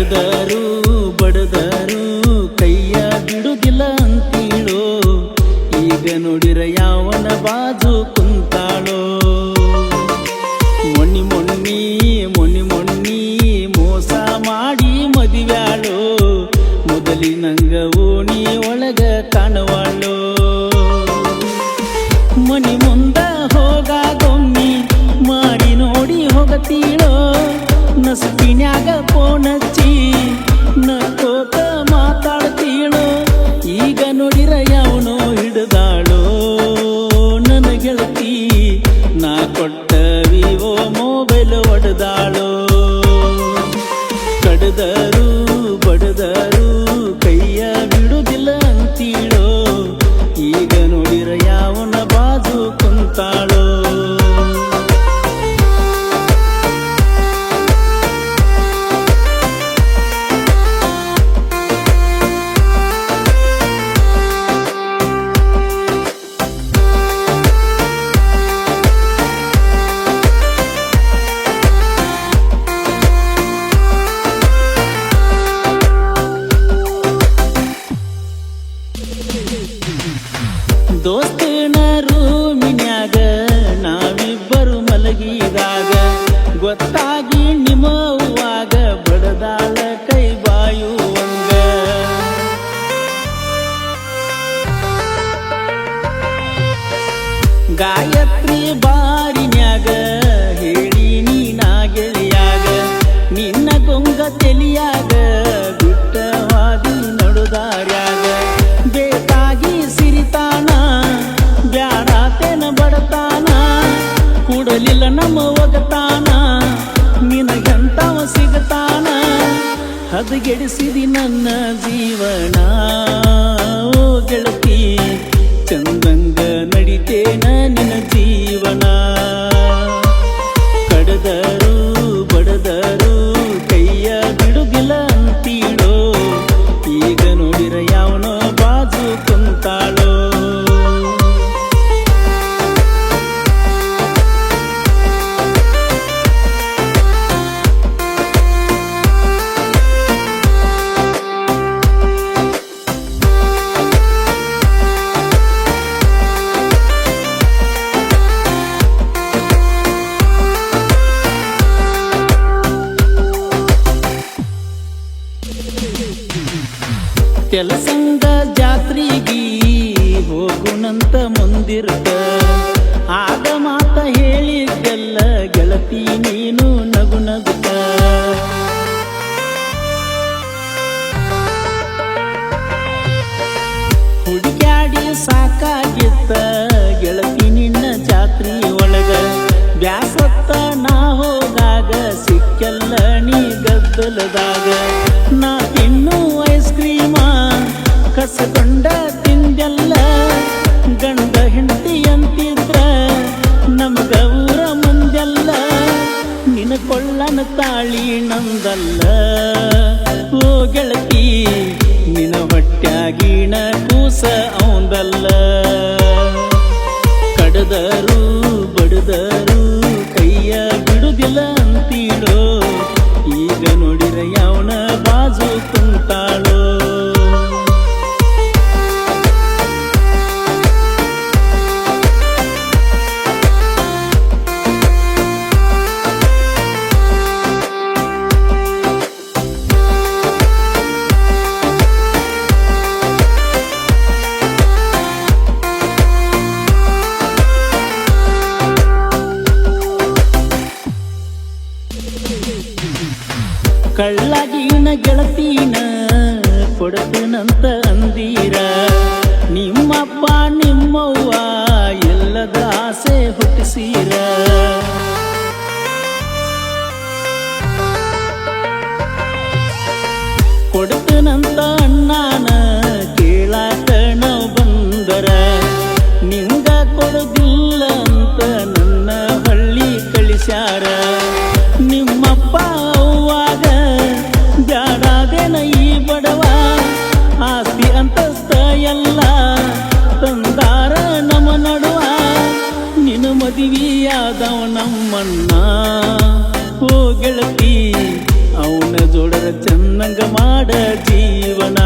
ಕಡದರು ಬಡದರು ಕೈಯ ಬಿಡುದಿಲ್ಲ ಅಂತೀಳೋ, ಈಗ ನೋಡಿರ ಯಾವನ ಬಾಜು ಕುಂತಾಳೋ. ಮೊನ್ನಿ ಮೊನ್ನಿ ಮೊನ್ನಿ ಮೊನ್ನಿ ಮೋಸ ಮಾಡಿ ಮದುವ್ಯಾಳೋ, ಮೊದಲಿನಂಗ ಓಣಿ ಒಳಗ ಕಾಣವಾಳೋ. ಮನಿ ಮುಂದ ಹೋಗಾಗೊಮ್ಮಿ ಮಾಡಿ ನೋಡಿ ಹೋಗತೀಳೋ, ನಸುಕಿನ್ಯಾಗ ಫೋನಚ್ಚಿ ನಕ್ಕೋತ ಮಾತಾಡ್ತೀಳೋ. ಈಗ ನೋಡಿರ ಯಾವನೋ ಹಿಡ್ದಾಳೋ ನನ್ನ ಗೆಳತಿ, ನಾ ಕೊಟ್ಟ ವಿವೋ ಮೊಬೈಲ್ ಒಡೆದಾಳೋ. ಕಡದರು ಬಡದರು ಕೈಯ ಬಿಡುದಿಲ್ಲ ಅಂತೀಳೋ, ಈಗ ನೋಡಿರ ಯಾವನ ಬಾಜು ಕುಂತಾಳೋ. ದೋಸ್ತನ ರೂಮಿನ್ಯಾಗ ನಾವಿಬ್ಬರು ಮಲಗಿದಾಗ ಗೊತ್ತಾಗಿ ನಿಮ್ಮವ್ವಾಗ ಬಡದಾಳ ಕೈ ಬಾಯುವಂಗ. ಗಾಯತ್ರಿ ಬಾರಿನ್ಯಾಗ ಹೇಳಿ ನೀನಾ ಗೆಳೆಯಾಗ, ನಿನ್ನ ಗೊಂಗ ತೆಲಿಯಾಗ ಬಿಟ್ಟವಾದಿ ನಡುದಾರ್ಯಾಗ. ಬೇಕಾಗಿ ಸಿರಿತಾನ ಬ್ಯಾಡಾತೇನ ಬಡತಾನ, ಕೂಡಲಿಲ್ಲ ನಮ್ಮ ಒಗತಾನ, ನಿನಗಂತವ ಸಿಗತಾನ. ಹದಗೆಡಿಸಿದಿ ನನ್ನ ಜೀವನ ಓ ಗೆಳತಿ, ಚಂದಂಗ ನಡಿತೇನ ನಿನ್ನ ಜೀವನ. ಕಡದರು ಬಡದರು ಕೈಯ ಬಿಡುದಿಲ್ಲ ಅಂತೀಳೋ, ಈಗ ನೋಡಿರ ಯಾವನೋ ಬಾಜು ಕುಂತಾಳೋ. ಕೆಲಸಂಗ ಜಾತ್ರಿಗಿ ಹೋಗುಣಂತ ಮುಂದಿರ್ತ, ಆಗ ಮಾತ ಹೇಳಿದ್ದೆಲ್ಲ ಗೆಳತಿ ನೀನು ನಗುನಗುತ್ತ. ಹುಡುಕ್ಯಾಡಿ ಸಾಕಾಗಿತ್ತ ಗೆಳತಿ ನಿನ್ನ ಜಾತ್ರಿ ಒಳಗ, ಬ್ಯಾಸತ್ತ ನಾ ಹೋದಾಗ ಸಿಕ್ಕೆಲ್ಲ ನೀ ಗದ್ದಲದಾಗ. ನಾ ತಿನ್ನು ಐಸ್ ಕ್ರೀಮ ಕಸಗೊಂಡ ತಿಂದೆಲ್ಲ, ಗಂಡ ಹೆಂಡತಿ ಅಂತಿದ್ರ ನಮಗ ಊರ ಮುಂದೆಲ್ಲ. ನಿನ ಕೊಳ್ಳನ ತಾಳಿ ನಂದಲ್ಲ ಓ ಗೆಳತಿ, ನಿನ ಹೊಟ್ಯಾಗಿನ ಕೂಸ ಅವಂದಲ್ಲ. ಕಡದರು ಬಡದರು ಕೈಯ ಬಿಡುದಿಲ್ಲ ಅಂತೀಳೋ, ಈಗ ನೋಡಿರ ಯಾವನ ಬಾಜು ಕುಂತಾಳೋ. ಕಳ್ಳಗಿನ ಗೆಳತಿನ ಕೊಡತನಂತ ಅಂದೀರ, ನಿಮ್ಮಪ್ಪ ನಿಮ್ಮವ್ವ ಎಲ್ಲದ ಆಸೆ ಹುಟ್ಟಿಸೀರ. ಕೊಡತನಂತ ಅಣ್ಣಾನ ಕೇಳಾಕ ನಾವು ಬಂದರ, ನಿಂಗ ಕೊಡುದಿಲ್ಲ ಅಂತ ನನ್ನ ಹಳ್ಳಿ ಕಳಿಸ್ಯಾರ. ನಿಮ್ಮಪ್ಪ ಅವ್ವಾಗ ಬ್ಯಾಡಾದೇನ ಈ ಬಡವ, ಆಸ್ತಿ ಅಂತಸ್ತ ಎಲ್ಲ ತಂದಾರ ನಮ್ಮ ನಡುವ. ನಿನ್ನ ಮದುವೆಯಾದವ ನಮ್ಮಣ್ಣ ಓ ಗೆಳತಿ, ಅವನ ಜೋಡರ ಚೆನ್ನ ಬರದಂಗ ಮಾಡ ಜೀವನ.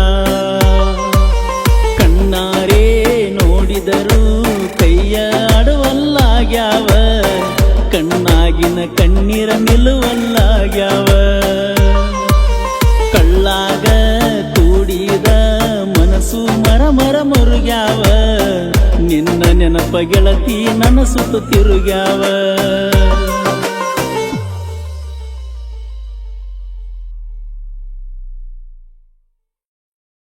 ಕಣ್ಣಾರೇ ನೋಡಿದರು ಕೈಯ ಆಡವಲ್ಲಾಗ್ಯಾವ, ಕಣ್ಣಾಗಿನ ಕಣ್ಣೀರ ನಿಲ್ಲುವಲ್ಲಾಗ್ಯಾವ. ಕಳ್ಳಾಗ ಕೂಡಿದ ಮನಸ್ಸು ಮರ ಮರ ಮರುಗ್ಯಾವ, ನಿನ್ನ ನೆನಪ ಗೆಳತಿ ನನ್ನ ಸುತ್ತ ತಿರುಗ್ಯಾವ.